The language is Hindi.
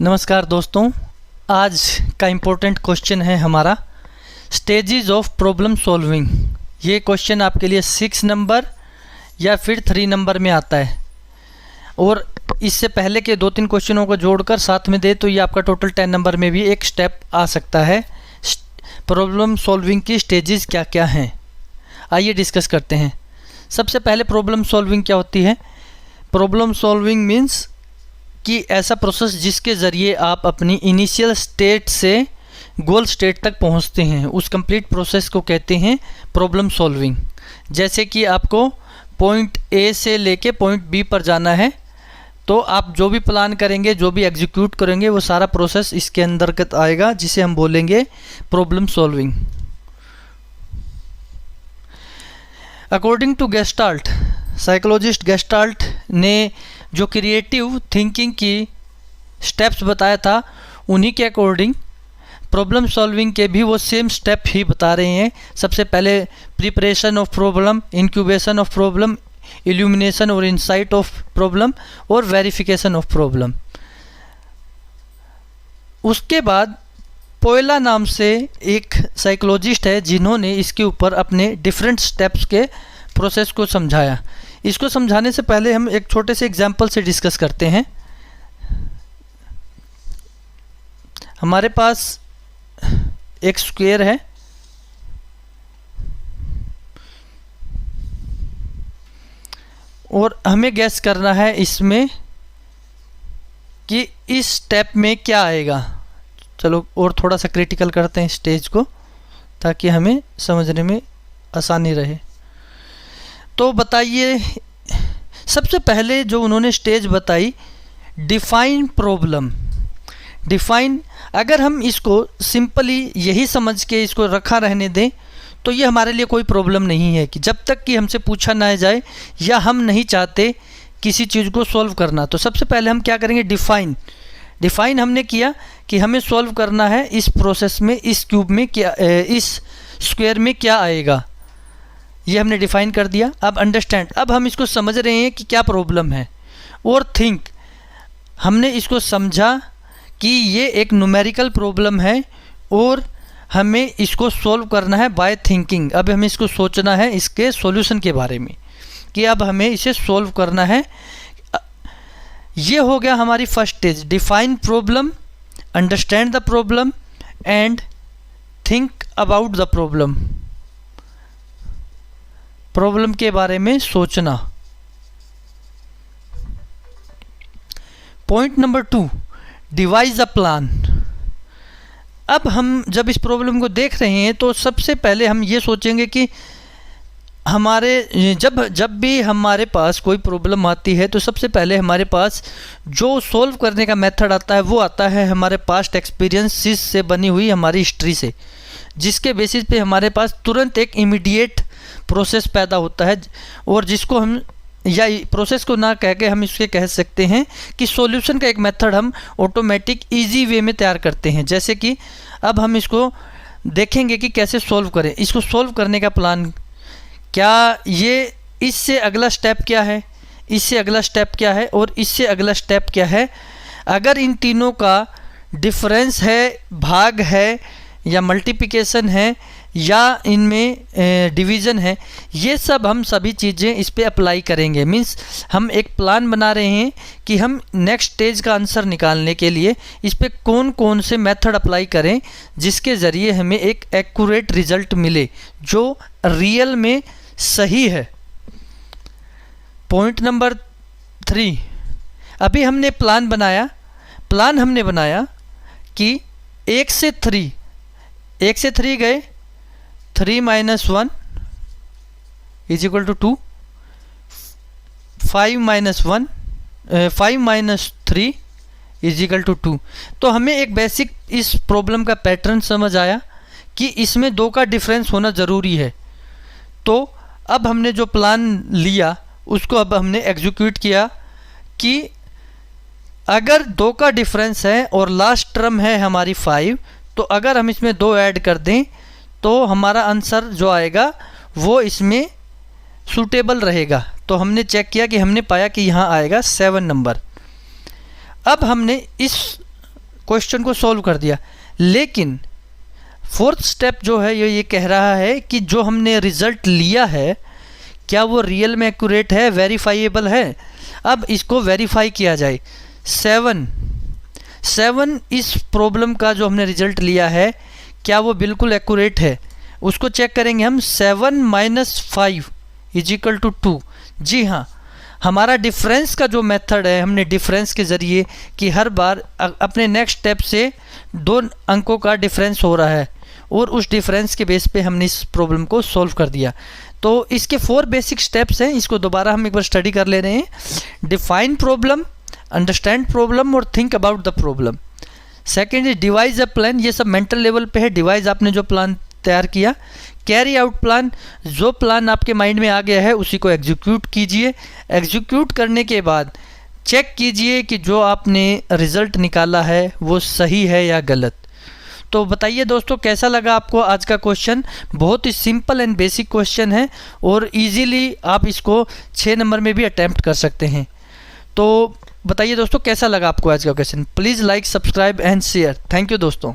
नमस्कार दोस्तों, आज का इम्पोर्टेंट क्वेश्चन है हमारा स्टेजेस ऑफ प्रॉब्लम सॉल्विंग। ये क्वेश्चन आपके लिए 6 नंबर या फिर 3 नंबर में आता है और इससे पहले के 2-3 क्वेश्चनों को जोड़कर साथ में दे तो ये आपका टोटल 10 नंबर में भी एक स्टेप आ सकता है। प्रॉब्लम सॉल्विंग की स्टेजेस क्या क्या हैं, आइए डिस्कस करते हैं। सबसे पहले प्रॉब्लम सॉल्विंग क्या होती है। प्रॉब्लम सॉल्विंग मीन्स कि ऐसा प्रोसेस जिसके ज़रिए आप अपनी इनिशियल स्टेट से गोल स्टेट तक पहुंचते हैं, उस कंप्लीट प्रोसेस को कहते हैं प्रॉब्लम सॉल्विंग। जैसे कि आपको पॉइंट ए से लेके पॉइंट बी पर जाना है, तो आप जो भी प्लान करेंगे, जो भी एग्जीक्यूट करेंगे, वो सारा प्रोसेस इसके अंतर्गत आएगा, जिसे हम बोलेंगे problem solving. According to Gestalt, psychologist Gestalt ने जो क्रिएटिव थिंकिंग की स्टेप्स बताया था, उन्हीं के अकॉर्डिंग प्रॉब्लम सॉल्विंग के भी वो सेम स्टेप ही बता रहे हैं। सबसे पहले preparation of problem, incubation of problem, illumination और इंसाइट ऑफ प्रॉब्लम और वेरिफिकेशन ऑफ प्रॉब्लम। उसके बाद पोयला नाम से एक साइकोलॉजिस्ट है जिन्होंने इसके ऊपर अपने डिफरेंट स्टेप्स के प्रोसेस को समझाया। इसको समझाने से पहले हम एक छोटे से एग्जाम्पल से डिस्कस करते हैं। हमारे पास एक स्क्वायर है और हमें गैस करना है इसमें कि इस स्टेप में क्या आएगा। चलो और थोड़ा सा क्रिटिकल करते हैं स्टेज को, ताकि हमें समझने में आसानी रहे। तो बताइए, सबसे पहले जो उन्होंने स्टेज बताई, डिफाइन प्रॉब्लम। डिफाइन, अगर हम इसको सिंपली यही समझ के इसको रखा रहने दें तो ये हमारे लिए कोई प्रॉब्लम नहीं है, कि जब तक कि हमसे पूछा ना जाए या हम नहीं चाहते किसी चीज़ को सॉल्व करना। तो सबसे पहले हम क्या करेंगे, डिफाइन हमने किया कि हमें सॉल्व करना है इस प्रोसेस में, इस क्यूब में क्या, इस स्क्वायर में क्या आएगा, ये हमने डिफाइन कर दिया। अब अंडरस्टैंड, अब हम इसको समझ रहे हैं कि क्या प्रॉब्लम है। और थिंक, हमने इसको समझा कि ये एक न्यूमेरिकल प्रॉब्लम है और हमें इसको सॉल्व करना है बाय थिंकिंग। अब हमें इसको सोचना है इसके सॉल्यूशन के बारे में, कि अब हमें इसे सॉल्व करना है। ये हो गया हमारी first stage, define problem, understand the problem and think about the problem. Problem के बारे में सोचना। Point number 2, devise a plan. अब हम जब इस प्रॉब्लम को देख रहे हैं तो सबसे पहले हम ये सोचेंगे कि हमारे जब भी हमारे पास कोई प्रॉब्लम आती है तो सबसे पहले हमारे पास जो सॉल्व करने का मेथड आता है वो आता है हमारे पास्ट एक्सपीरियंसेस से बनी हुई हमारी हिस्ट्री से, जिसके बेसिस पे हमारे पास तुरंत एक इमीडिएट प्रोसेस पैदा होता है, और जिसको हम, या प्रोसेस को ना कह के हम इसके कह सकते हैं कि सॉल्यूशन का एक मेथड हम ऑटोमेटिक इजी वे में तैयार करते हैं। जैसे कि अब हम इसको देखेंगे कि कैसे सॉल्व करें। इसको सॉल्व करने का प्लान क्या, ये इससे अगला स्टेप क्या है, इससे अगला स्टेप क्या है और इससे अगला स्टेप क्या है। अगर इन तीनों का डिफरेंस है, भाग है या मल्टीप्लिकेशन है या इनमें डिवीज़न है, ये सब हम सभी चीज़ें इस पे अप्लाई करेंगे। मींस हम एक प्लान बना रहे हैं कि हम नेक्स्ट स्टेज का आंसर निकालने के लिए इस पे कौन कौन से मेथड अप्लाई करें, जिसके ज़रिए हमें एक एक्यूरेट रिज़ल्ट मिले जो रियल में सही है। पॉइंट नंबर 3, अभी हमने प्लान बनाया कि 1 से 3 गए, 3 - 1 = 2, 5 - 3 = 2। तो हमें एक बेसिक इस प्रॉब्लम का पैटर्न समझ आया कि इसमें 2 का डिफरेंस होना ज़रूरी है। तो अब हमने जो प्लान लिया उसको अब हमने एग्जीक्यूट किया कि अगर 2 का डिफरेंस है और लास्ट टर्म है हमारी 5, तो अगर हम इसमें 2 ऐड कर दें तो हमारा आंसर जो आएगा वो इसमें सूटेबल रहेगा। तो हमने चेक किया कि हमने पाया कि यहाँ आएगा 7 नंबर। अब हमने इस क्वेश्चन को सॉल्व कर दिया। लेकिन फोर्थ स्टेप जो है ये कह रहा है कि जो हमने रिजल्ट लिया है क्या वो रियल में एक्यूरेट है, वेरीफाइएबल है। अब इसको वेरीफाई किया जाए। 7 इस प्रॉब्लम का जो हमने रिजल्ट लिया है क्या वो बिल्कुल एक्यूरेट है, उसको चेक करेंगे हम। 7 - 5 = 2। जी हाँ, हमारा डिफरेंस का जो मेथड है, हमने डिफरेंस के ज़रिए कि हर बार अपने नेक्स्ट स्टेप से 2 अंकों का डिफरेंस हो रहा है और उस डिफरेंस के बेस पे हमने इस प्रॉब्लम को सॉल्व कर दिया। तो इसके 4 बेसिक स्टेप्स हैं, इसको दोबारा हम एक बार स्टडी कर ले रहे हैं। डिफाइन प्रॉब्लम, अंडरस्टैंड प्रॉब्लम और think about the problem. Second is devise a plan, ये सब मेंटल लेवल पे है। डिवाइज आपने जो प्लान तैयार किया। कैरी आउट प्लान, जो प्लान आपके माइंड में आ गया है उसी को एग्जीक्यूट कीजिए। एग्जीक्यूट करने के बाद चेक कीजिए कि जो आपने रिजल्ट निकाला है वो सही है या गलत। तो बताइए दोस्तों कैसा लगा आपको आज का क्वेश्चन। बहुत ही सिंपल एंड बेसिक क्वेश्चन है और इजीली आप इसको 6 नंबर में भी अटैम्प्ट कर सकते हैं। तो बताइए दोस्तों कैसा लगा आपको आज का question. Please like, subscribe and share. Thank you दोस्तों।